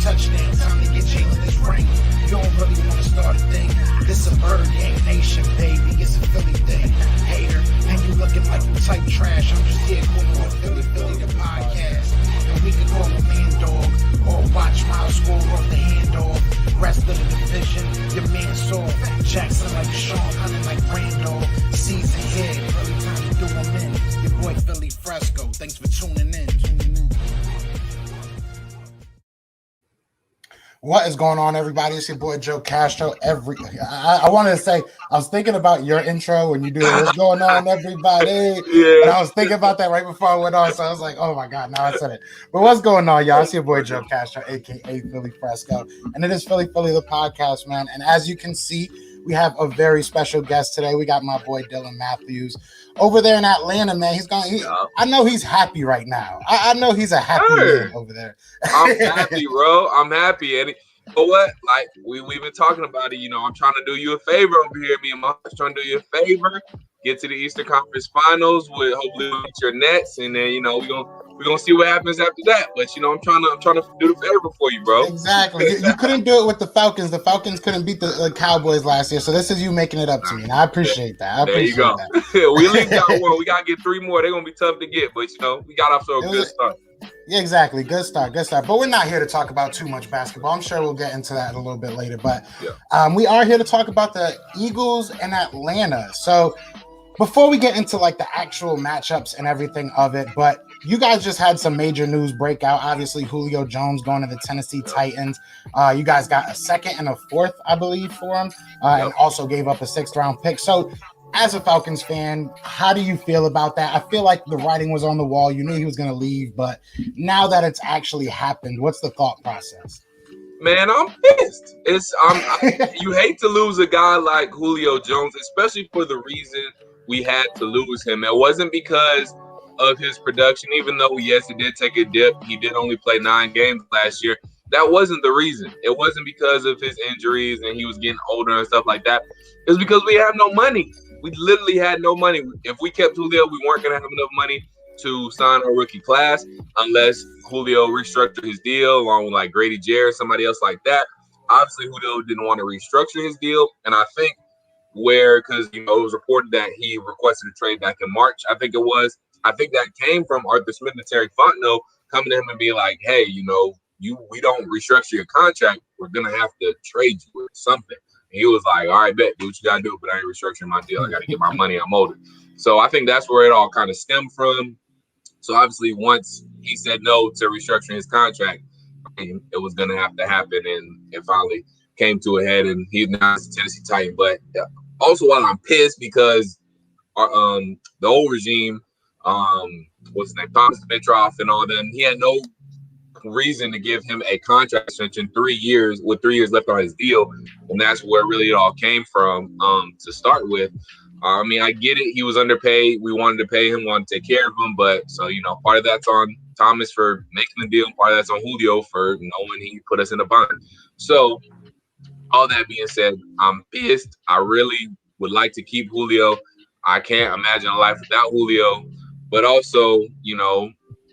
Touchdown, time to get Jalen this ring. You don't really want to start a thing. This a bird gang nation, baby. It's a Philly thing. Hater, and you looking like you type trash. I'm just here calling on Philly the podcast. And we can call a man dog or watch Miles score off the handoff. Rest of the division, your man Saul Jackson like Sean, hunting like Randolph. Season here, really time to do them in. Your boy Philly Fresco. Thanks for tuning in. What is going on, everybody? It's your boy Joe Castro. I wanted to say, I was thinking about your intro when you do what's going on, everybody. Yeah. And I was thinking about that right before I went on, so I was like, oh my God, now I said it. But what's going on, y'all? It's your boy Joe Castro, aka Philly Fresco. And it is Philly the podcast, man. And as you can see, we have a very special guest today. We got my boy Dylan Matthews over there in Atlanta, man. I know he's happy right now. I know he's a happy man over there. I'm happy, bro. I'm happy. And you know what? Like we've been talking about it. You know, I'm trying to do you a favor over here. Me and my husband trying to do you a favor. Get to the Eastern Conference Finals with hopefully your Nets, and then we're gonna see what happens after that. But I'm trying to do the favor for you, bro. Exactly. You couldn't do it with the Falcons. The Falcons couldn't beat the Cowboys last year, so this is you making it up to me, and I appreciate that. There you go. We at least got one. We gotta get 3 more. They're gonna be tough to get, but we got off to a good start. Yeah, exactly. Good start. But we're not here to talk about too much basketball. I'm sure we'll get into that a little bit later. But we are here to talk about the Eagles and Atlanta. So before we get into like the actual matchups and everything of it, but you guys just had some major news break out. Obviously, Julio Jones going to the Tennessee Titans. You guys got a 2nd and a 4th, I believe, for him, and also gave up a 6th round pick. So as a Falcons fan, how do you feel about that? I feel like the writing was on the wall. You knew he was going to leave, but now that it's actually happened, what's the thought process? Man, I'm pissed. You hate to lose a guy like Julio Jones, especially for the reason we had to lose him. It wasn't because of his production, even though, yes, it did take a dip. He did only play 9 games last year. That wasn't the reason. It wasn't because of his injuries and he was getting older and stuff like that. It was because we have no money. We literally had no money. If we kept Julio, we weren't going to have enough money to sign our rookie class unless Julio restructured his deal along with like Grady Jarrett, somebody else like that. Obviously, Julio didn't want to restructure his deal. And I think because it was reported that he requested a trade back in March, I think that came from Arthur Smith and Terry Fontenot coming to him and being like, hey, we don't restructure your contract. We're going to have to trade you with something. And he was like, all right, bet, do what you got to do, but I ain't restructuring my deal. I got to get my money. I'm owed it. So I think that's where it all kind of stemmed from. So obviously once he said no to restructuring his contract, it was going to have to happen. And it finally came to a head, and he's now a Tennessee Titan. But also, while I'm pissed because the old regime, what's his name, Thomas Mitroff and all them, he had no reason to give him a contract extension 3 years with 3 years left on his deal, and that's where really it all came from to start with. I mean, I get it. He was underpaid. We wanted to pay him, wanted to take care of him, but so part of that's on Thomas for making the deal, and part of that's on Julio for knowing he put us in a bind. So all that being said, I'm pissed. I really would like to keep Julio. I can't imagine a life without Julio. But also,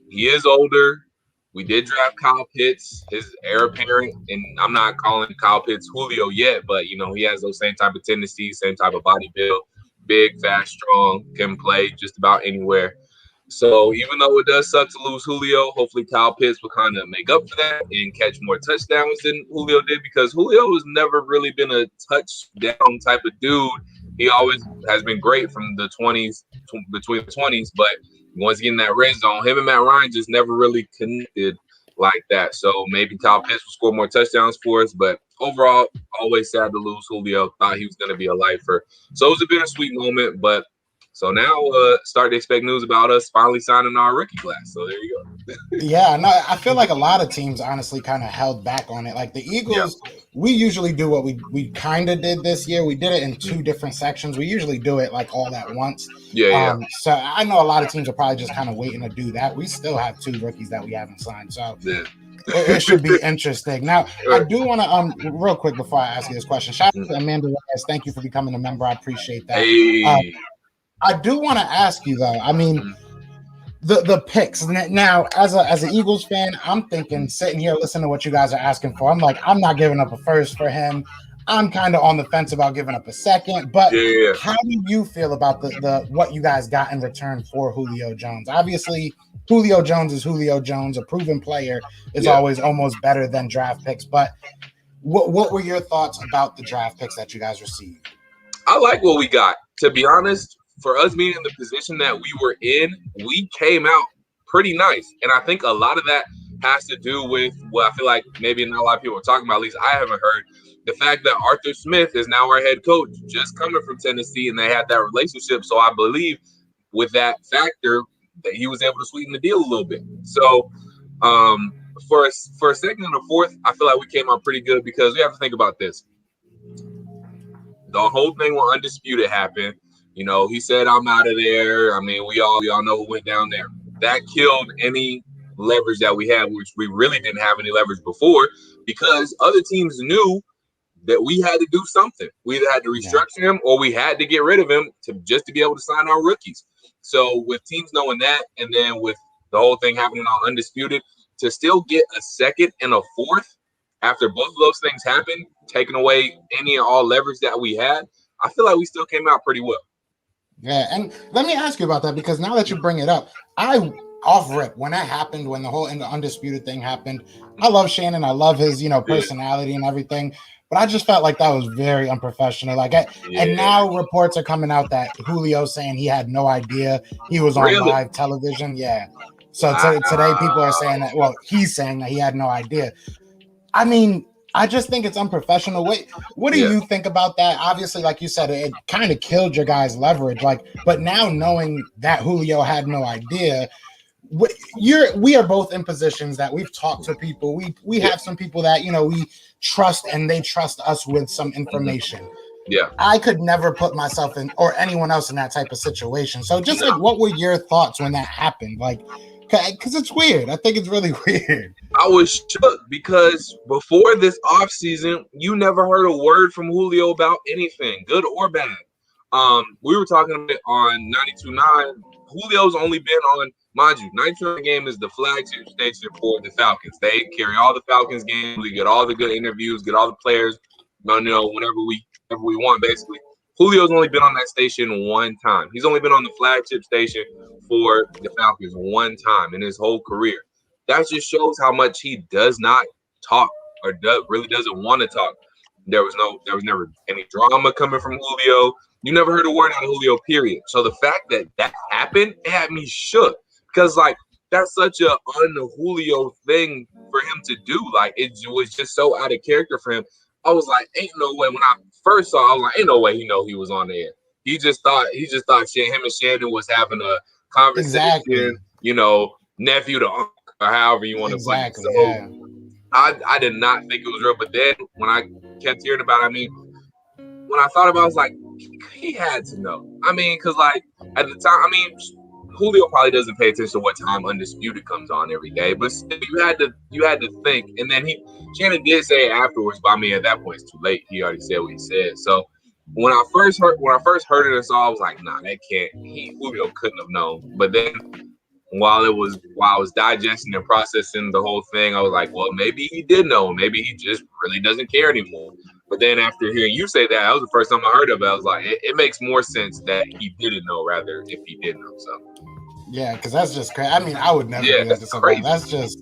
he is older. We did draft Kyle Pitts, his heir apparent, and I'm not calling Kyle Pitts Julio yet, but, he has those same type of tendencies, same type of body build, big, fast, strong, can play just about anywhere. So even though it does suck to lose Julio, hopefully Kyle Pitts will kind of make up for that and catch more touchdowns than Julio did, because Julio has never really been a touchdown type of dude. He always has been great from the 20s, between the 20s, but once again, that red zone, him and Matt Ryan just never really connected like that. So maybe Kyle Pitts will score more touchdowns for us. But overall, always sad to lose Julio. Thought he was going to be a lifer. So it was a bittersweet moment. But so now start to expect news about us finally signing our rookie class. So there you go. Yeah, no, I feel like a lot of teams honestly kind of held back on it. Like the Eagles, we usually do what we kind of did this year. We did it in two different sections. We usually do it like all at once. So I know a lot of teams are probably just kind of waiting to do that. We still have 2 rookies that we haven't signed. So it should be interesting. Now, I do want to, real quick before I ask you this question, shout out to Amanda Reyes. Thank you for becoming a member. I appreciate that. Hey. I do want to ask you though. I mean, the picks now, as an Eagles fan, I'm thinking sitting here listening to what you guys are asking for. I'm like, I'm not giving up a first for him. I'm kind of on the fence about giving up a second. But how do you feel about the what you guys got in return for Julio Jones? Obviously, Julio Jones is Julio Jones. A proven player is always almost better than draft picks. But what were your thoughts about the draft picks that you guys received? I like what we got. To be honest, for us being in the position that we were in, we came out pretty nice. And I think a lot of that has to do with what I feel like maybe not a lot of people are talking about, at least I haven't heard, the fact that Arthur Smith is now our head coach, just coming from Tennessee, and they had that relationship. So I believe with that factor that he was able to sweeten the deal a little bit. So for a second and a fourth, I feel like we came out pretty good because we have to think about this. The whole thing when Undisputed happened, you know, he said, I'm out of there. I mean, we all know what went down there. That killed any leverage that we had, which we really didn't have any leverage before, because other teams knew that we had to do something. We either had to restructure him or we had to get rid of him to be able to sign our rookies. So with teams knowing that, and then with the whole thing happening on Undisputed, to still get a second and a fourth after both of those things happened, taking away any and all leverage that we had, I feel like we still came out pretty well. Yeah, and let me ask you about that, because now that you bring it up, off rip, when that happened, when the whole Undisputed thing happened, I love Shannon. I love his, personality and everything. But I just felt like that was very unprofessional. And now reports are coming out that Julio saying he had no idea he was on live television. Yeah. So today people are saying that, well, he's saying that he had no idea. I mean, I just think it's unprofessional. What do you think about that? Obviously, like you said, it kind of killed your guys' leverage. But now knowing that Julio had no idea, we are both in positions that we've talked to people. We have some people that we trust, and they trust us with some information. Yeah, I could never put myself in, or anyone else in, that type of situation. So just what were your thoughts when that happened? Because it's weird. I think it's really weird. I was shook because before this offseason, you never heard a word from Julio about anything, good or bad. We were talking about it on 92.9. Julio's only been on, mind you, 92.9 game is the flagship station for the Falcons. They carry all the Falcons games. We get all the good interviews, get all the players, whenever we want, basically. Julio's only been on that station one time. He's only been on the flagship station for the Falcons one time in his whole career. That just shows how much he does not talk, or really doesn't want to talk. There was never any drama coming from Julio. You never heard a word out of Julio, period. So the fact that happened, it had me shook, because that's such a un-Julio thing for him to do. It was just so out of character for him. I was like, ain't no way. When I first saw, I was like, ain't no way he was on the air. He just thought him and Shannon was having a conversation, nephew to uncle, or however you want to put it. So I did not think it was real. But then when I kept hearing about it, when I thought about it, I was like, he had to know. Because at the time, Julio probably doesn't pay attention to what time Undisputed comes on every day, but still, you had to think. And then Shannon did say it afterwards, but at that point it's too late. He already said what he said. So when I first heard it and saw, I was like, nah, that can't. Julio couldn't have known. But then while I was digesting and processing the whole thing, I was like, well, maybe he did know. Maybe he just really doesn't care anymore. But then after hearing you say that was the first time I heard of it. I was like, it makes more sense that he didn't know rather if he did know. So. Yeah, because that's just crazy. I would never do that to somebody. That's just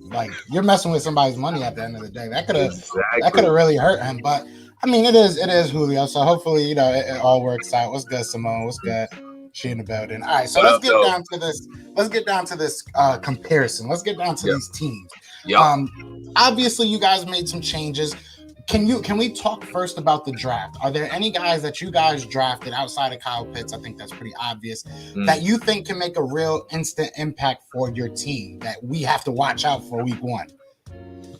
you're messing with somebody's money at the end of the day. That could have really hurt him. But it is Julio. So hopefully, it all works out. What's good, Simone? What's good? She in the building. All right, so What let's up, get though? down to this. Let's get down to this comparison. Let's get down to Yep. these teams. Yep. Obviously, you guys made some changes. Can we talk first about the draft? Are there any guys that you guys drafted outside of Kyle Pitts? I think that's pretty obvious. That you think can make a real instant impact for your team that we have to watch out for week 1?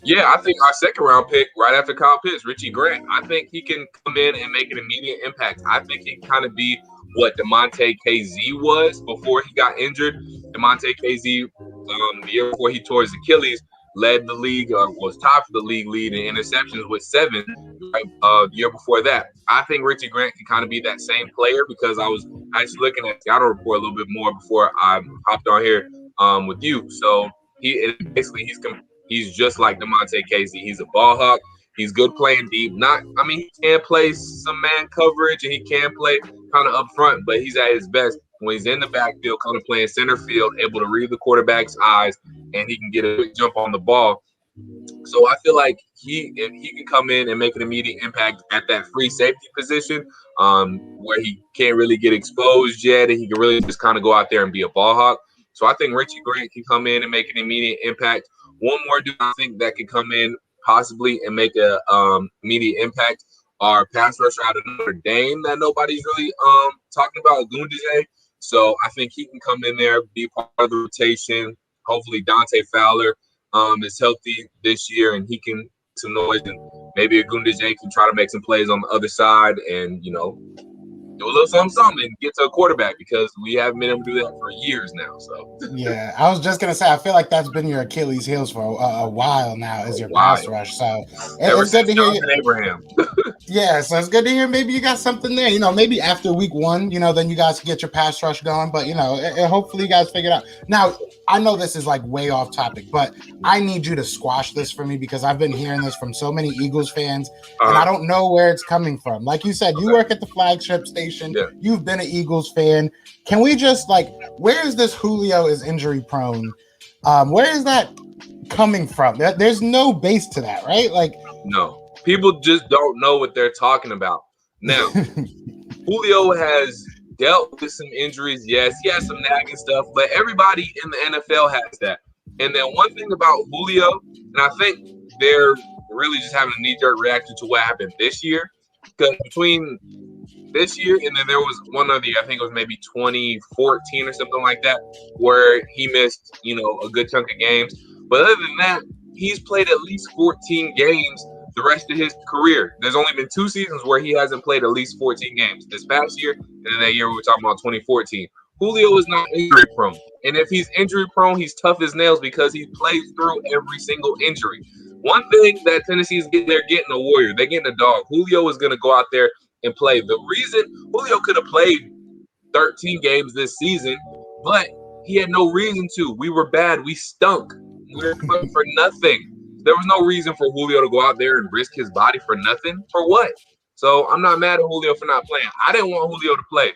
Yeah, I think our second round pick right after Kyle Pitts, Richie Grant. I think he can come in and make an immediate impact. I think he can kind of be what DeMonte KZ was before he got injured. DeMonte KZ, the year before he tore his Achilles, led the league, was top of the league lead in interceptions with 7. Right, the year before that, I think Richie Grant can kind of be that same player because I was actually looking at the Scouting Report a little bit more before I hopped on here with you. So he's just like DeMonte Casey. He's a ball hawk. He's good playing deep. He can play some man coverage and he can play kind of up front, but he's at his best when he's in the backfield, kind of playing center field, able to read the quarterback's eyes, and he can get a quick jump on the ball. So I feel like if he can come in and make an immediate impact at that free safety position, where he can't really get exposed yet, and he can really just kind of go out there and be a ball hawk. So I think Richie Grant can come in and make an immediate impact. One more dude I think that could come in possibly and make a immediate impact are pass rusher out of Notre Dame that nobody's really talking about, Gundaje. So I think he can come in there, be part of the rotation. Hopefully Dante Fowler is healthy this year and he can some noise, and maybe Gundaje can try to make some plays on the other side and, do a little something and get to a quarterback because we haven't been able to do that for years now. So yeah, I was just gonna say I feel like that's been your Achilles heels for a while now is your pass rush. So it's good to hear you. Abraham. Yeah, so it's good to hear. Maybe you got something there. Maybe after week 1, then you guys can get your pass rush going. But hopefully you guys figure it out. Now I know this is like way off topic, but I need you to squash this for me because I've been hearing this from so many Eagles fans, and I don't know where it's coming from. Like you said, you work at the flagship station. Yeah. You've been an Eagles fan. Can we just where is this Julio is injury prone? Where is that coming from? There's no base to that, right? No, people just don't know what they're talking about. Now, Julio has dealt with some injuries. Yes, he has some nagging stuff, but everybody in the NFL has that. And then one thing about Julio, and I think they're really just having a knee-jerk reaction to what happened this year, because between this year and then there was one other year, I think it was maybe 2014 or something like that, where he missed, a good chunk of games. But other than that, he's played at least 14 games the rest of his career. There's only been 2 seasons where he hasn't played at least 14 games. This past year and then that year we were talking about 2014. Julio is not injury prone. And if he's injury prone, he's tough as nails because he plays through every single injury. One thing that Tennessee is getting, they're getting a warrior. They're getting a dog. Julio is going to go out there and play. The reason Julio could have played 13 games this season, but he had no reason to. We were bad. We stunk. We were playing for nothing. There was no reason for Julio to go out there and risk his body for nothing. For what? So I'm not mad at Julio for not playing. I didn't want Julio to play.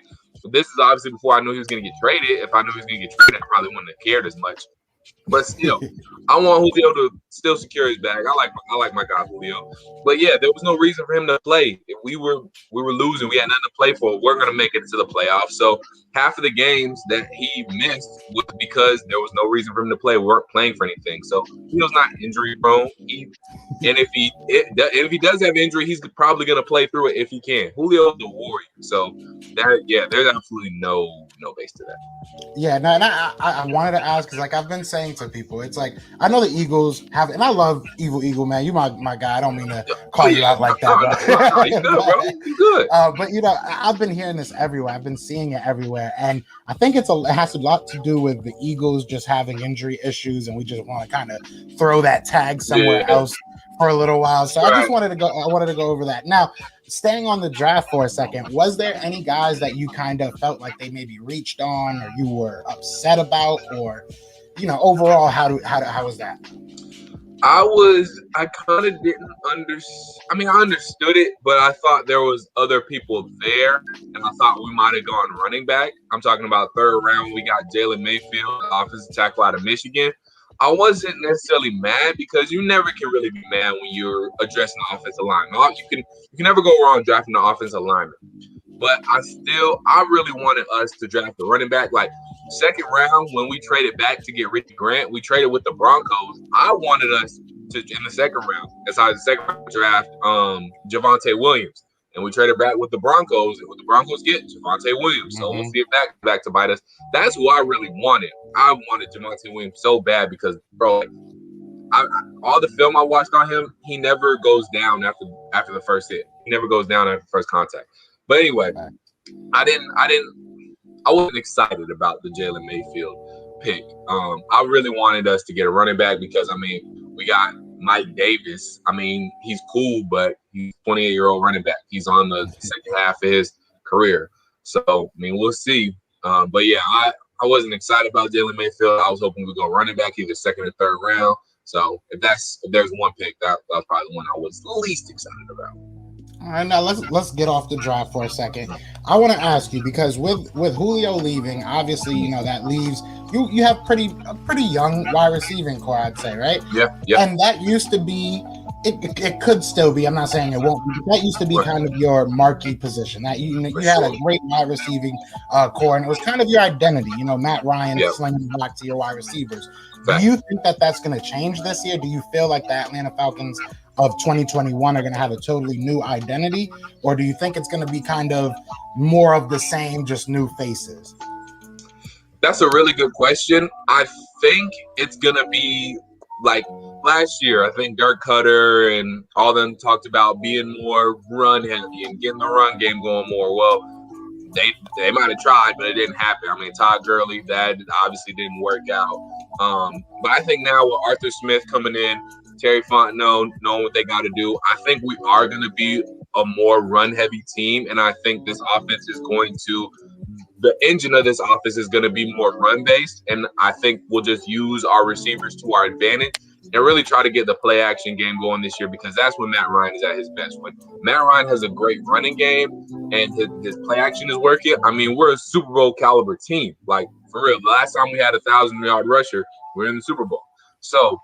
This is obviously before I knew he was going to get traded. If I knew he was going to get traded, I probably wouldn't have cared as much. But still, I want Julio to still secure his bag. I like my guy Julio. But yeah, there was no reason for him to play. If we were losing, we had nothing to play for. We're gonna make it to the playoffs. So half of the games that he missed was because there was no reason for him to play. We weren't playing for anything. So Julio's not injury prone. And if he does have injury, he's probably gonna play through it if he can. Julio's the warrior. So there's absolutely no base to that. Yeah, no, and I wanted to ask because I've been saying to people, it's I know the Eagles have, and I love Eagle man. You my guy. I don't mean to call you out like that. No, you good, bro. You good. But I've been hearing this everywhere. I've been seeing it everywhere, and I think it has a lot to do with the Eagles just having injury issues, and we just want to kind of throw that tag somewhere else for a little while. So I just wanted to go. I wanted to go over that now. Staying on the draft for a second, was there any guys that you kind of felt like they maybe reached on or you were upset about, or overall how was that? I kind of didn't understand. I understood it, but I thought there was other people there, and I thought we might have gone running back. I'm talking about 3rd round. We got Jalen Mayfield, offensive tackle out of Michigan. I wasn't necessarily mad because you never can really be mad when you're addressing the offensive line. You can never go wrong drafting the offensive lineman. But I really wanted us to draft a running back. Like, second round, when we traded back to get Ricky Grant, we traded with the Broncos. I wanted us to, in the second round, the second round draft, Javonte Williams. And we traded back with the Broncos. And what the Broncos get? Javonte Williams. So we'll see if that back to bite us. That's who I really wanted. I wanted Javonte Williams so bad because, bro, all the film I watched on him, he never goes down after the first hit. He never goes down after the first contact. But anyway, I wasn't excited about the Jalen Mayfield pick. I really wanted us to get a running back because, I mean, we got Mike Davis. I mean, he's cool, but he's a 28-year-old running back. He's on the second half of his career. So, I mean, we'll see. But, yeah, I wasn't excited about Jalen Mayfield. I was hoping we'd go running back either second or third round. So if there's one pick, that was probably the one I was least excited about. All right, now let's get off the draft for a second. I want to ask you, because with Julio leaving, obviously, you know, that leaves you have a pretty young wide receiving core, I'd say, right? Yeah. And that used to be, it could still be, I'm not saying it won't be, but that used to be kind of your marquee position. That you had a great wide receiving core, and it was kind of your identity. You know, Matt Ryan slinging the block to your wide receivers. Do you think that that's going to change this year? Do you feel like the Atlanta Falcons of 2021 are going to have a totally new identity, or do you think it's going to be kind of more of the same, just new faces? That's a really good question. I think it's going to be like last year. I think Dirk Cutter and all them talked about being more run heavy and getting the run game going more. Well, they might have tried, but it didn't happen. I mean, Todd Gurley, that obviously didn't work out. But I think now with Arthur Smith coming in, Terry Fontenot knowing what they got to do, I think we are going to be a more run-heavy team, and I think this offense is going to – the engine of this offense is going to be more run-based, and I think we'll just use our receivers to our advantage and really try to get the play-action game going this year, because that's when Matt Ryan is at his best. When Matt Ryan has a great running game and his play-action is working, I mean, we're a Super Bowl caliber team. Like, for real, the last time we had a 1,000-yard rusher, we're in the Super Bowl. So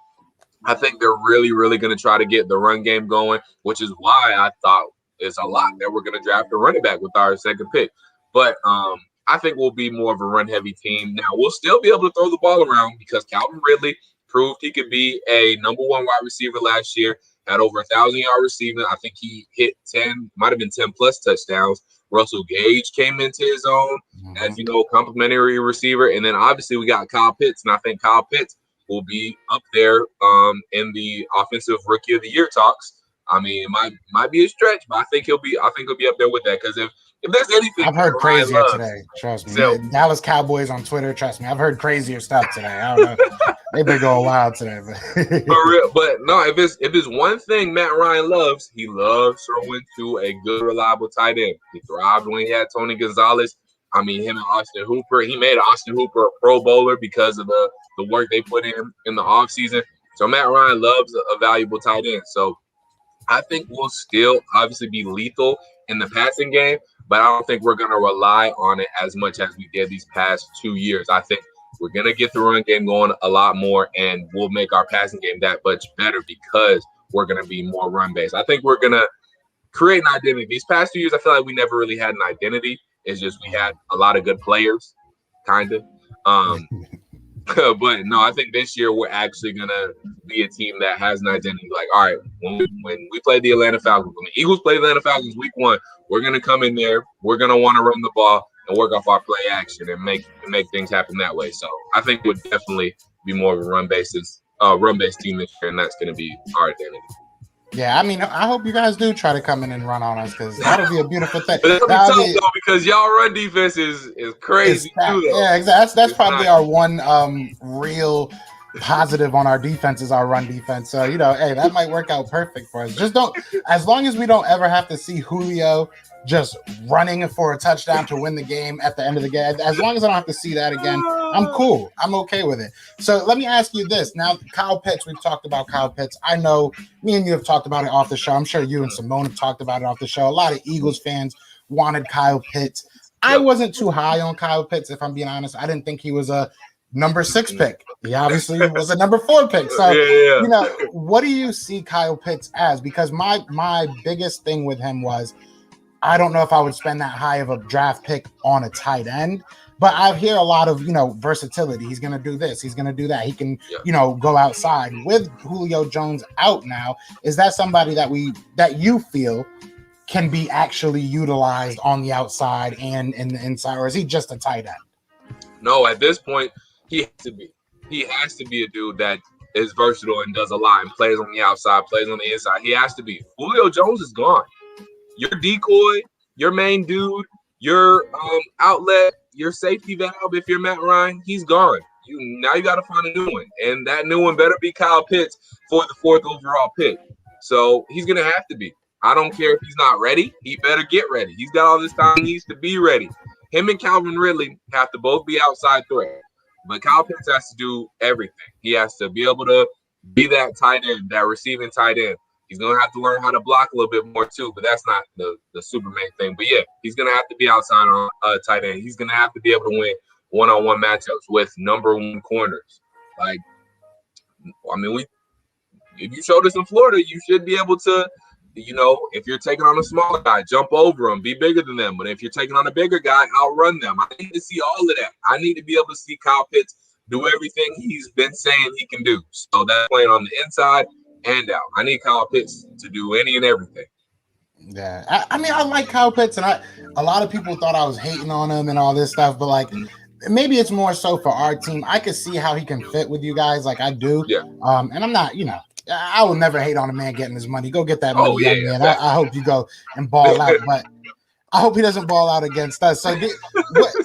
I think they're really, really going to try to get the run game going, which is why I thought it's a lot that we're going to draft a running back with our second pick. But I think we'll be more of a run-heavy team. Now, we'll still be able to throw the ball around because Calvin Ridley proved he could be a number one wide receiver last year, had over 1,000-yard receiving. I think he hit 10, might have been 10-plus touchdowns. Russell Gage came into his own as, you know, complimentary receiver. And then obviously we got Kyle Pitts, and I think Kyle Pitts will be up there in the offensive rookie of the year talks. I mean, it might be a stretch, but I think he'll be up there with that, because if there's anything I've heard crazier today, trust me. So, Dallas Cowboys on Twitter, trust me, I've heard crazier stuff today. I don't know. They've been going wild today, but for real. But no, if it's one thing Matt Ryan loves, he loves throwing to a good, reliable tight end. He thrived when he had Tony Gonzalez. I mean, him and Austin Hooper. He made Austin Hooper a Pro Bowler because of the work they put in the offseason. So Matt Ryan loves a valuable tight end. So I think we'll still obviously be lethal in the passing game, but I don't think we're going to rely on it as much as we did these past 2 years. I think we're going to get the run game going a lot more, and we'll make our passing game that much better because we're going to be more run-based. I think we're going to create an identity. These past 2 years, I feel like we never really had an identity. It's just we had a lot of good players, kind of. But no, I think this year we're actually going to be a team that has an identity. Like, all right, when we play the Atlanta Falcons, when the Eagles play the Atlanta Falcons week 1, we're going to come in there, we're going to want to run the ball and work off our play action and make things happen that way. So I think we'll definitely be more of a run-based team this year, and that's going to be our identity. Yeah, I mean, I hope you guys do try to come in and run on us, because that'll be a beautiful thing. But it'll be tough, though, because y'all run defense is crazy too, though. Yeah, exactly. That's probably our one real positive on our defense is our run defense. So, you know, hey, that might work out perfect for us. Just don't, as long as we don't ever have to see Julio just running for a touchdown to win the game at the end of the game, as long as I don't have to see that again, I'm cool. I'm okay with it. So let me ask you this. Now, Kyle Pitts, we've talked about Kyle Pitts. I know me and you have talked about it off the show. I'm sure you and Simone have talked about it off the show. A lot of Eagles fans wanted Kyle Pitts. I wasn't too high on Kyle Pitts, if I'm being honest. I didn't think he was a number 6 pick. He obviously was a number 4 pick. So, you know, what do you see Kyle Pitts as? Because my biggest thing with him was I don't know if I would spend that high of a draft pick on a tight end. But I hear a lot of, versatility. He's going to do this. He's going to do that. He can, go outside. With Julio Jones out now, is that somebody that you feel can be actually utilized on the outside and in the inside, or is he just a tight end? No, at this point, he has to be. He has to be a dude that is versatile and does a lot and plays on the outside, plays on the inside. He has to be. Julio Jones is gone. Your decoy, your main dude, your outlet, your safety valve, if you're Matt Ryan, he's gone. Now you got to find a new one. And that new one better be Kyle Pitts for the 4th overall pick. So he's going to have to be. I don't care if he's not ready. He better get ready. He's got all this time. He needs to be ready. Him and Calvin Ridley have to both be outside threat. But Kyle Pitts has to do everything. He has to be able to be that tight end, that receiving tight end. He's going to have to learn how to block a little bit more too, but that's not the super main thing. But, yeah, he's going to have to be outside on tight end. He's going to have to be able to win one-on-one matchups with number one corners. Like, I mean, if you showed us in Florida, you should be able to, if you're taking on a smaller guy, jump over them, be bigger than them. But if you're taking on a bigger guy, outrun them. I need to see all of that. I need to be able to see Kyle Pitts do everything he's been saying he can do. So that's playing on the inside and out. I need Kyle Pitts to do any and everything. Yeah, I mean, I like Kyle Pitts, and a lot of people thought I was hating on him and all this stuff, but like, maybe it's more so for our team. I could see how he can fit with you guys, like I do. Yeah. And I'm not, I will never hate on a man getting his money. Go get that money, man. I hope you go and ball out, but I hope he doesn't ball out against us. So,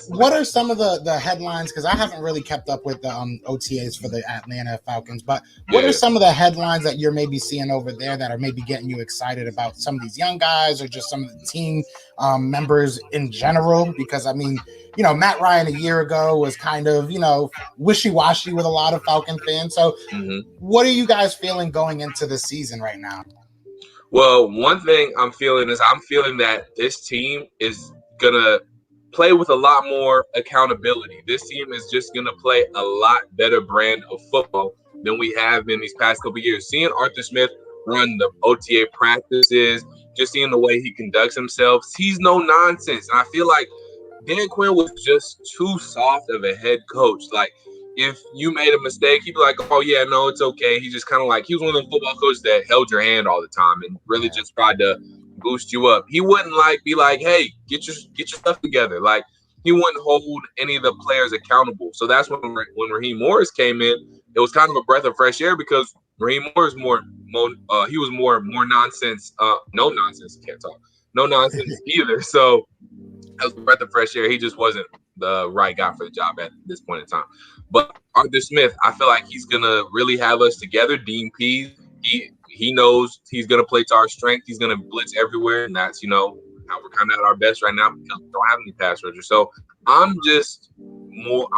what are some of the headlines? Because I haven't really kept up with the OTAs for the Atlanta Falcons. But what are some of the headlines that you're maybe seeing over there that are maybe getting you excited about some of these young guys or just some of the team members in general? Because, I mean, Matt Ryan a year ago was kind of, wishy-washy with a lot of Falcon fans. So what are you guys feeling going into the season right now? Well, one thing I'm feeling that this team is going to play with a lot more accountability. This team is just going to play a lot better brand of football than we have in these past couple of years. Seeing Arthur Smith run the OTA practices, just seeing the way he conducts himself, he's no nonsense. And I feel like Dan Quinn was just too soft of a head coach. Like, if you made a mistake, he'd be like, oh, yeah, no, it's okay. He just kind of like, he was one of the football coaches that held your hand all the time and really just tried to boost you up. He wouldn't be like, hey, get your stuff together. Like, he wouldn't hold any of the players accountable. So that's when Raheem Morris came in, it was kind of a breath of fresh air because Raheem Morris he was more nonsense. No nonsense. Can't talk. No nonsense either. So that was a breath of fresh air. He just wasn't the right guy for the job at this point in time. But Arthur Smith, I feel like he's going to really have us together. Dean Pease, he knows he's going to play to our strength. He's going to blitz everywhere, and that's, how we're kind of at our best right now because we don't have any pass rushers. So I'm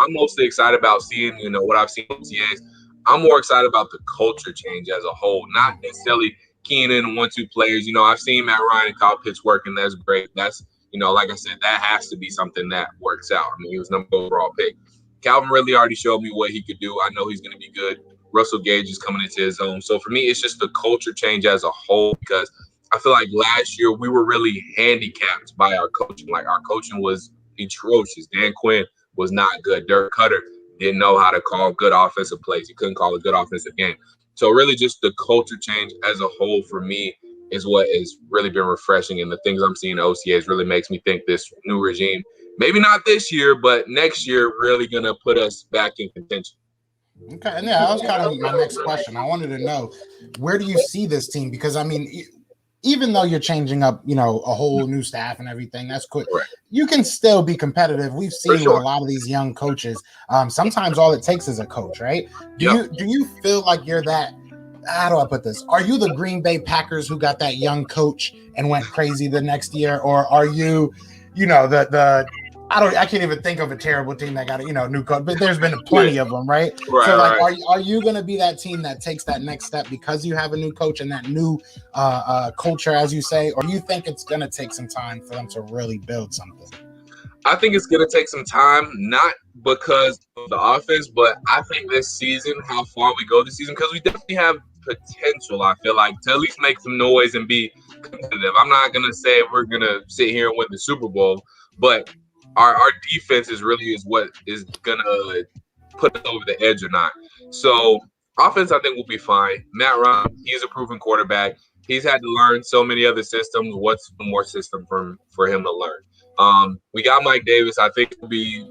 mostly excited about seeing, what I've seen with TAs. I'm more excited about the culture change as a whole, not necessarily keying in on 1-2 players. I've seen Matt Ryan and Kyle Pitts work, and that's great. That's, like I said, that has to be something that works out. I mean, he was number one overall pick. Calvin Ridley already showed me what he could do. I know he's going to be good. Russell Gage is coming into his own. So for me, it's just the culture change as a whole because I feel like last year we were really handicapped by our coaching. Like, our coaching was atrocious. Dan Quinn was not good. Dirk Cutter didn't know how to call good offensive plays. He couldn't call a good offensive game. So really just the culture change as a whole for me is what has really been refreshing. And the things I'm seeing in OCAs really makes me think this new regime, maybe not this year, but next year, really going to put us back in contention. Okay, and that was kind of my next question. I wanted to know, where do you see this team? Because, I mean, even though you're changing up, a whole new staff and everything, that's cool. Right. You can still be competitive. We've seen with a lot of these young coaches, sometimes all it takes is a coach, right? Do you feel like you're that? How do I put this? Are you the Green Bay Packers who got that young coach and went crazy the next year, or are you, I can't even think of a terrible team that got a new coach, but there's been plenty of them, right? So like, are you going to be that team that takes that next step because you have a new coach and that new culture, as you say, or do you think it's going to take some time for them to really build something? I think it's going to take some time, not because of the offense, but I think this season, how far we go this season, because we definitely have potential, I feel like, to at least make some noise and be competitive. I'm not gonna say we're gonna sit here and win the Super Bowl, but our defense is what is gonna put us over the edge or not. So offense, I think, will be fine. Matt Ryan, he's a proven quarterback. He's had to learn so many other systems. What's one more system for him to learn? We got Mike Davis. I think he'll be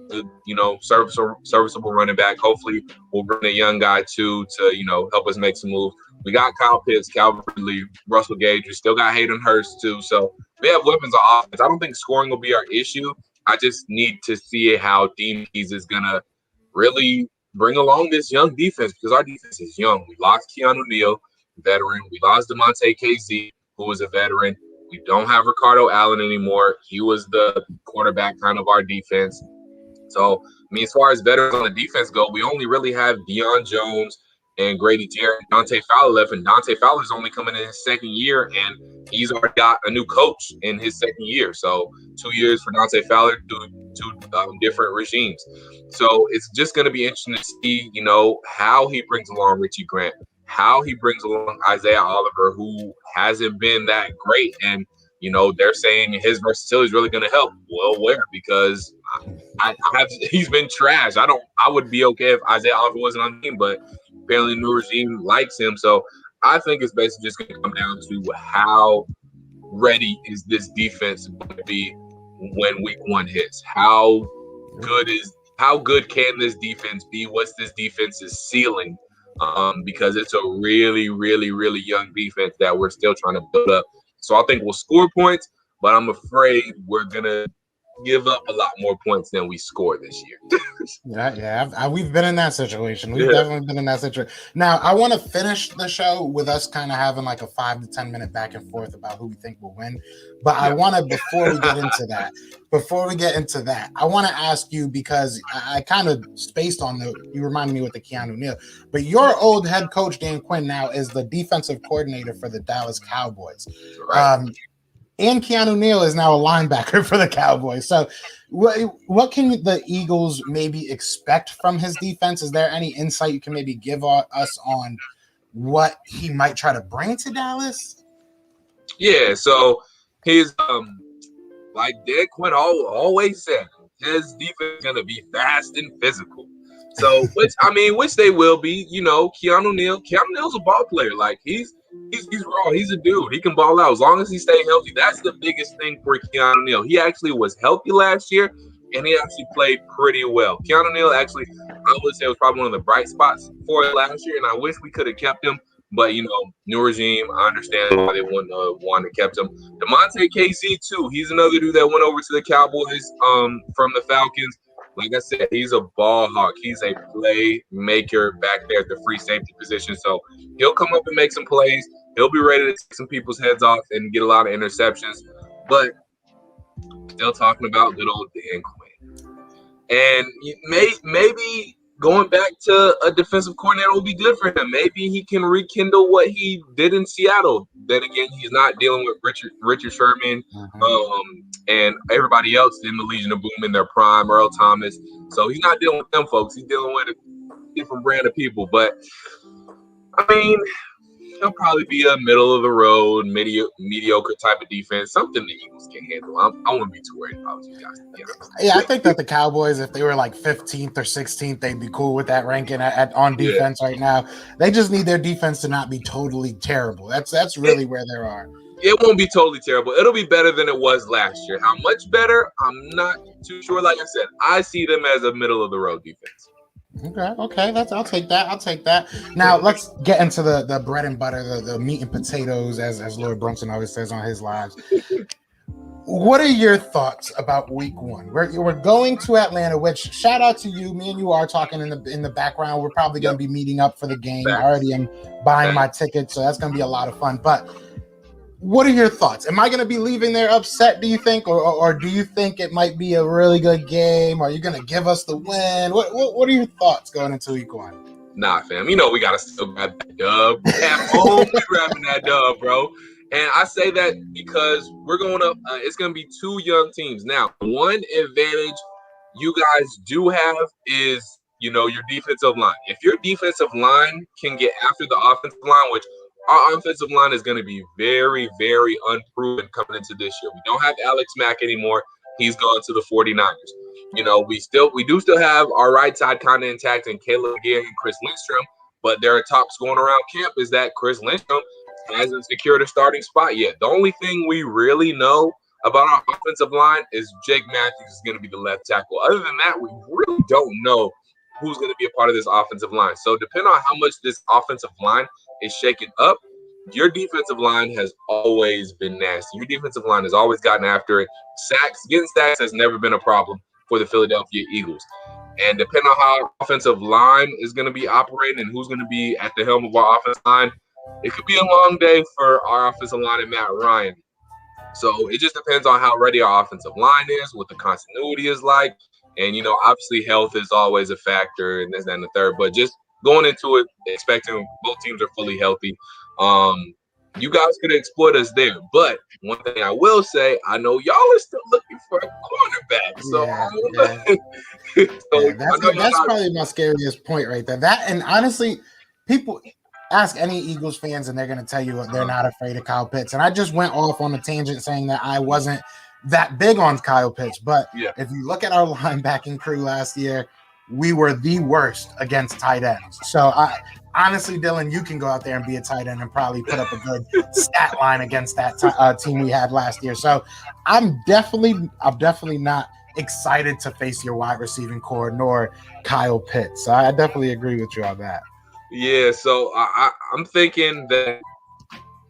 serviceable running back. Hopefully, we'll bring a young guy too to help us make some moves. We got Kyle Pitts, Calvin Ridley, Russell Gage. We still got Hayden Hurst too. So we have weapons on offense. I don't think scoring will be our issue. I just need to see how Dean Pease is gonna really bring along this young defense because our defense is young. We lost Keanu Neal, veteran. We lost DeMonte KZ, who was a veteran. We don't have Ricardo Allen anymore. He was the quarterback kind of our defense. So, as far as veterans on the defense go, we only really have Deion Jones and Grady Jarrett, Dante Fowler left, and Dante Fowler's only coming in his second year, and he's already got a new coach in his second year. So 2 years for Dante Fowler, two different regimes. So it's just going to be interesting to see, how he brings along Richie Grant, how he brings along Isaiah Oliver, who hasn't been that great, and they're saying his versatility is really going to help. Well, where? Because he's been trash. I would be okay if Isaiah Oliver wasn't on the team, but apparently the new regime likes him. So I think it's basically just going to come down to how ready is this defense going to be when week one hits? How good can this defense be? What's this defense's ceiling? Because it's a really, really, really young defense that we're still trying to build up. So I think we'll score points, but I'm afraid we're going to give up a lot more points than we score this year. We've been in that situation. We've definitely been in that situation. Now, I want to finish the show with us kind of having like a 5 to 10 minute back and forth about who we think will win. But I want to, before we get into that, I want to ask you, because I kind of spaced on you reminded me with the Keanu Neal, but your old head coach, Dan Quinn, now is the defensive coordinator for the Dallas Cowboys. Right. And Keanu Neal is now a linebacker for the Cowboys. So what can the Eagles maybe expect from his defense? Is there any insight you can maybe give us on what he might try to bring to Dallas? Yeah, so his like Dan Quinn always said, his defense is going to be fast and physical. So, which they will be. Keanu Neal's a ball player. Like, he's raw. He's a dude. He can ball out as long as he stays healthy. That's the biggest thing for Keanu Neal. He actually was healthy last year, and he actually played pretty well. Keanu Neal actually, I would say, was probably one of the bright spots for it last year, and I wish we could have kept him. But, new regime, I understand why they wouldn't have wanted to kept him. DeMonte KZ, too. He's another dude that went over to the Cowboys from the Falcons. Like I said, he's a ball hawk. He's a playmaker back there at the free safety position. So he'll come up and make some plays. He'll be ready to take some people's heads off and get a lot of interceptions. But still talking about good old Dan Quinn. And maybe going back to a defensive coordinator will be good for him. Maybe he can rekindle what he did in Seattle. Then again, he's not dealing with Richard Sherman and everybody else in the Legion of Boom in their prime, Earl Thomas. So he's not dealing with them folks. He's dealing with a different brand of people. But, he'll probably be a middle-of-the-road, mediocre type of defense, something the Eagles can handle. I wouldn't be too worried about you guys. Yeah, I think that the Cowboys, if they were like 15th or 16th, they'd be cool with that ranking on defense right now. They just need their defense to not be totally terrible. That's really where they are. It won't be totally terrible. It'll be better than it was last year. How much better? I'm not too sure. Like I said, I see them as a middle-of-the-road defense. Okay. I'll take that. Now let's get into the bread and butter, the meat and potatoes, as Lord Brunson always says on his lives. What are your thoughts about week one? We're going to Atlanta, which, shout out to you. Me and you are talking in the background. We're probably going to be meeting up for the game. I already am buying my ticket, so that's going to be a lot of fun. But what are your thoughts? Am I going to be leaving there upset, do you think? Or do you think it might be a really good game? Are you going to give us the win? What are your thoughts going into week one? Nah, fam. We got to still grab that dub. At home, we're grabbing that dub, bro. And I say that because we're going up. It's going to be two young teams. Now, one advantage you guys do have is, your defensive line. If your defensive line can get after the offensive line, which our offensive line is going to be very, very unproven coming into this year. We don't have Alex Mack anymore. He's gone to the 49ers. You know, we do still have our right side kind of intact and Caleb Gear and Chris Lindstrom, but there are talks going around camp is that Chris Lindstrom hasn't secured a starting spot yet. The only thing we really know about our offensive line is Jake Matthews is going to be the left tackle. Other than that, we really don't know who's going to be a part of this offensive line. So depending on how much this offensive line is shaken up, your defensive line has always been nasty. Your defensive line has always gotten after it. Getting sacks has never been a problem for the Philadelphia Eagles. And depending on how our offensive line is going to be operating and who's going to be at the helm of our offensive line, it could be a long day for our offensive line and Matt Ryan. So it just depends on how ready our offensive line is, what the continuity is like. And, you know, obviously health is always a factor and this, that, and the third. But just going into it, expecting both teams are fully healthy. You guys could exploit us there. But one thing I will say, I know y'all are still looking for a cornerback. So, that's probably my scariest point right there. That, and honestly, people ask any Eagles fans and they're going to tell you they're not afraid of Kyle Pitts. And I just went off on a tangent saying that I wasn't that big on Kyle Pitts. But if you look at our linebacking crew last year, we were the worst against tight ends. So honestly, Dylan, you can go out there and be a tight end and probably put up a good stat line against that team we had last year. So I'm definitely not excited to face your wide receiving core nor Kyle Pitts. So I definitely agree with you on that. Yeah, so I'm thinking that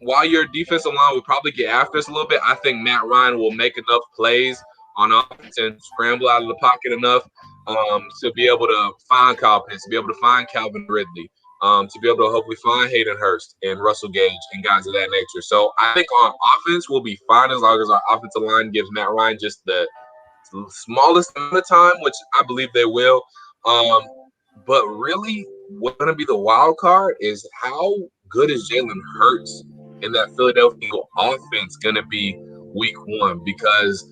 while your defensive line will probably get after us a little bit, I think Matt Ryan will make enough plays on offense and scramble out of the pocket enough to be able to find Kyle Pitts, to be able to find Calvin Ridley, to be able to hopefully find Hayden Hurst and Russell Gage and guys of that nature. So I think on offense we'll be fine as long as our offensive line gives Matt Ryan just the smallest amount of time, which I believe they will. But really, what's going to be the wild card is how good is Jalen Hurts in that Philadelphia Eagle offense going to be week one? Because,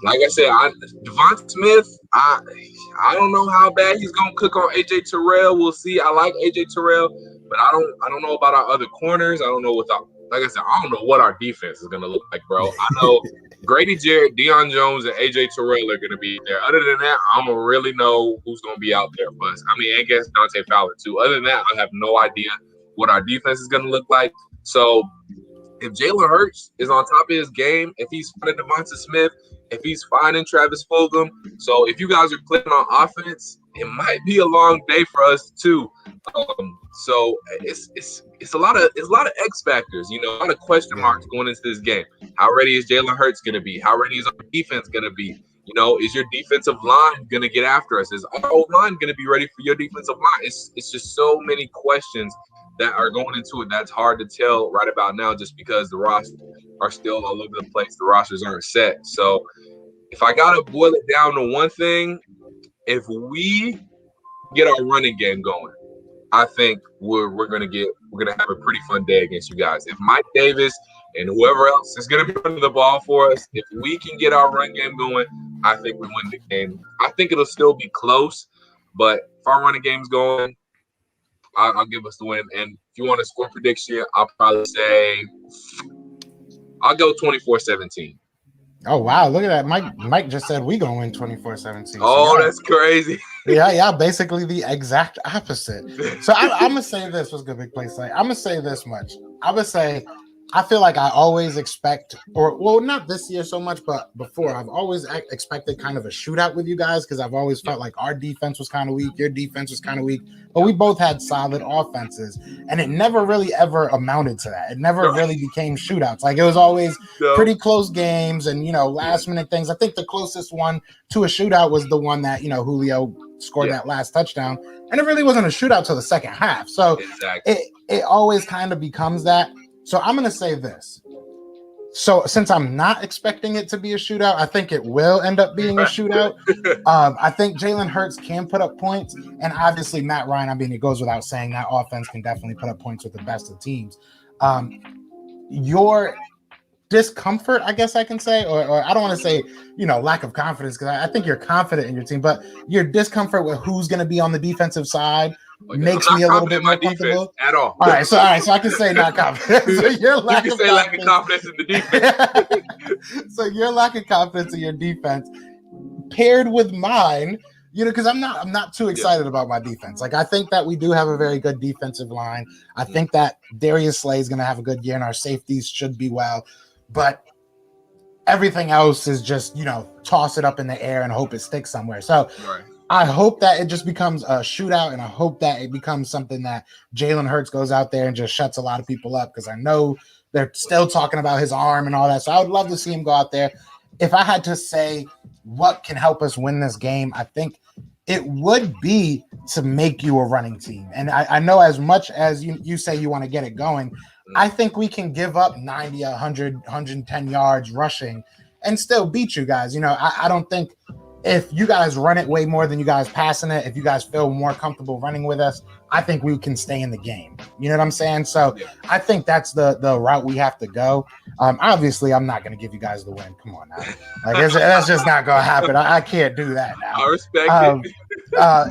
like I said, Devonta Smith, I don't know how bad he's going to cook on A.J. Terrell. We'll see. I like A.J. Terrell, but I don't know about our other corners. I don't know like I said, I don't know what our defense is going to look like, bro. I know Grady Jarrett, Deion Jones, and A.J. Terrell are going to be there. Other than that, I don't really know who's going to be out there for us. I mean, I guess Dante Fowler, too. Other than that, I have no idea what our defense is going to look like. So if Jalen Hurts is on top of his game, if he's finding Devonta Smith, if he's finding Travis Fulgham, so if you guys are clicking on offense, it might be a long day for us too. So it's a lot of X factors, you know, a lot of question marks going into this game. How ready is Jalen Hurts going to be? How ready is our defense going to be? You know, is your defensive line going to get after us? Is our line going to be ready for your defensive line? It's just so many questions that are going into it that's hard to tell right about now just because the rosters are still all over the place. The rosters aren't set. So if I got to boil it down to one thing, if we get our running game going, I think we're gonna have a pretty fun day against you guys. If Mike Davis and whoever else is gonna be running the ball for us, if we can get our run game going, I think we win the game. I think it'll still be close, but if our running game's going, I'll give us the win. And if you want a score prediction, I'll probably say I'll go 24-17. Oh, wow. Look at that. Mike just said we going to win 24-17. Oh, that's crazy. Yeah, basically the exact opposite. So I'm going to say this was a good big play site. I'm going to say this much. I'm going to say I feel like I always expect, not this year so much, but before, I've always expected kind of a shootout with you guys because I've always felt like our defense was kind of weak, your defense was kind of weak, but we both had solid offenses, and it never really ever amounted to that. It never really became shootouts. Like, it was always pretty close games and, last-minute things. I think the closest one to a shootout was the one that, Julio scored that last touchdown, and it really wasn't a shootout till the second half. So it always kind of becomes that. So I'm going to say this. So since I'm not expecting it to be a shootout, I think it will end up being a shootout. I think Jalen Hurts can put up points. And obviously Matt Ryan, I mean, it goes without saying that offense can definitely put up points with the best of teams. Your discomfort, I guess I can say, or I don't want to say, lack of confidence, because I think you're confident in your team, but your discomfort with who's going to be on the defensive side makes me a little bit more comfortable at all. All right, so I can say not confident. So you're lacking confidence in the defense. So you're lacking confidence in your defense, paired with mine. Because I'm not too excited about my defense. Like, I think that we do have a very good defensive line. I think that Darius Slay is going to have a good year, and our safeties should be well. But everything else is just, toss it up in the air and hope it sticks somewhere. So I hope that it just becomes a shootout, and I hope that it becomes something that Jalen Hurts goes out there and just shuts a lot of people up, because I know they're still talking about his arm and all that. So I would love to see him go out there. If I had to say what can help us win this game, I think it would be to make you a running team. And I know as much as you say you want to get it going, I think we can give up 90, 100, 110 yards rushing and still beat you guys. I don't think if you guys run it way more than you guys passing it, if you guys feel more comfortable running with us, I think we can stay in the game. You know what I'm saying? So I think that's the route we have to go. Obviously, I'm not going to give you guys the win. Come on now. That's just not going to happen. I can't do that now. I respect it.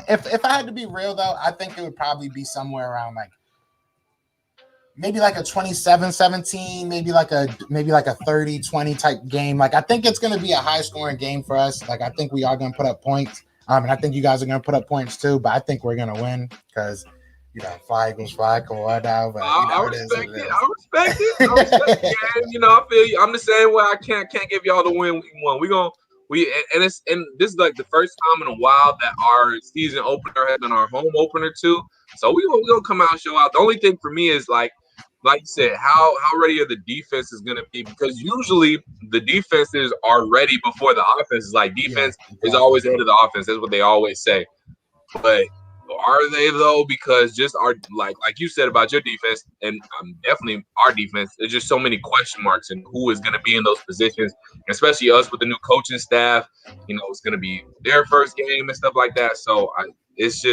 If I had to be real, though, I think it would probably be somewhere around maybe like a 27-17, maybe like a 30-20 type game. I think it's going to be a high-scoring game for us. I think we are going to put up points. And I think you guys are going to put up points too, but I think we're going to win because, fly Eagles fly, come on now. But, I respect it. I respect it. I feel you. I'm the same way. I can't give y'all the win week one. And this is like the first time in a while that our season opener has been our home opener too. So we're gonna come out and show out. The only thing for me is like you said, how ready are the defenses going to be? Because usually the defenses are ready before the offense. Defense is always ahead of the offense. That's what they always say. But are they though? Because just our like you said about your defense, and definitely our defense, there's just so many question marks and who is going to be in those positions, especially us with the new coaching staff. It's going to be their first game and stuff like that. So it's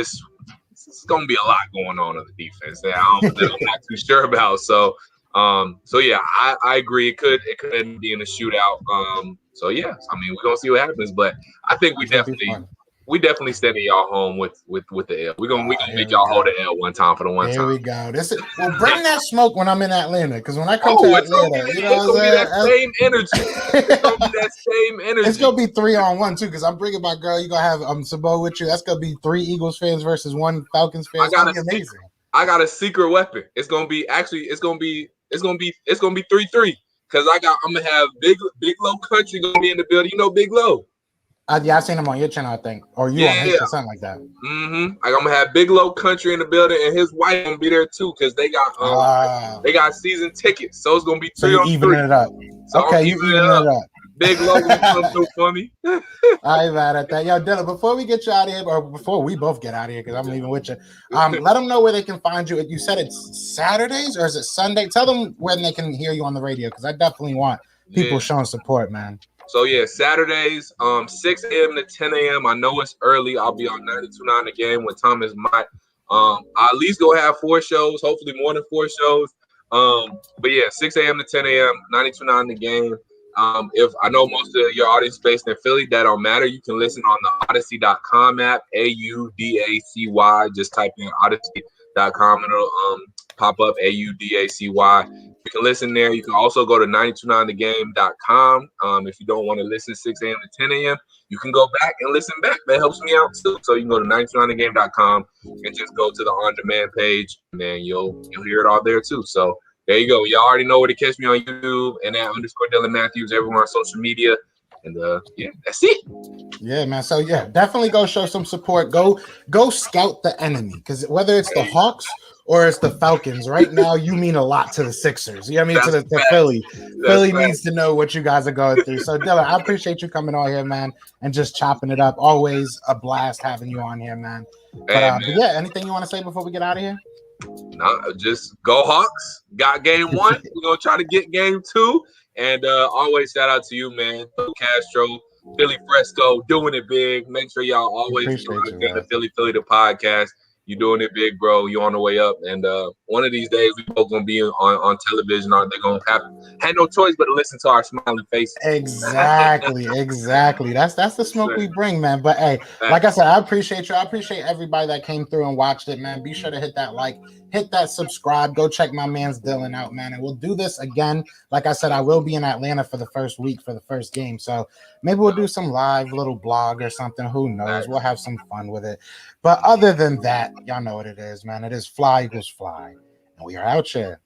going to be a lot going on the defense that I'm not too sure about. So yeah, I agree. It could end up being a shootout. So yeah, we're gonna see what happens, but I think we definitely sending y'all home with the L. We're gonna make y'all hold the L one time for the one time. Here we go. Bring that smoke when I'm in Atlanta, because when I come to Atlanta, it's gonna be that same energy. It's gonna be that same energy. It's gonna be 3-on-1 too, because I'm bringing my girl. You gonna have Sabo with you. That's gonna be 3 Eagles fans versus 1 Falcons fan. It's gonna be amazing. I got a secret weapon. It's gonna be 3-3. Because I'm gonna have Big Low Country gonna be in the building. Big Low. I seen him on your channel, I think, or you on his or something like that. I'm gonna have Big Low Country in the building, and his wife gonna be there too, because they got season tickets. So it's gonna be 3 on 3. Evening it up. So okay, you evening it up. Big Low will come through for me. I ain't mad at that. Yo, Dylan, before we get you out of here, or before we both get out of here, because I'm leaving with you, let them know where they can find you. You said it's Saturdays or is it Sunday? Tell them when they can hear you on the radio, because I definitely want people showing support, man. So yeah, Saturdays, 6 a.m. to 10 a.m. I know it's early. I'll be on 92.9 The Game with Thomas Mott. I'll at least go have 4 shows, hopefully more than 4 shows. But yeah, 6 a.m. to 10 a.m. 92.9 The Game. If I know most of your audience based in Philly, that don't matter. You can listen on the Odyssey.com app, AUDACY. Just type in Odyssey.com and it'll pop up AUDACY. You can listen there. You can also go to 929thegame.com. If you don't want to listen 6 a.m. to 10 a.m., you can go back and listen back. That helps me out too. So you can go to 929thegame.com and just go to the on-demand page, and then you'll hear it all there too. So there you go. Y'all already know where to catch me on YouTube and at _Dylan Matthews everywhere on social media. And yeah, that's it. Yeah, man. So yeah, definitely go show some support. Go scout the enemy, because whether it's the Hawks or it's the Falcons, right now you mean a lot to the Sixers. You know what I mean? To Philly. Philly needs to know what you guys are going through. So Dylan, I appreciate you coming on here, man, and just chopping it up. Always a blast having you on here, man. But yeah, anything you want to say before we get out of here? No, just go Hawks. Got game 1. We're gonna try to get game 2. And always shout out to you, man. Castro, Philly Fresco, doing it big. Make sure y'all always listen to Philly the podcast. You doing it big, bro. You on the way up, and one of these days we both gonna be on television, or they're gonna have no choice but to listen to our smiling faces. Exactly. That's the smoke we bring, man. But hey, like I said, I appreciate you. I appreciate everybody that came through and watched it, man. Be sure to hit that like, hit that subscribe. Go check my man's Dylan out, man. And we'll do this again. Like I said, I will be in Atlanta for the first week for the first game. So maybe we'll do some live little blog or something. Who knows? We'll have some fun with it. But other than that, y'all know what it is, man. It is Fly Eagles Fly. And we are out here.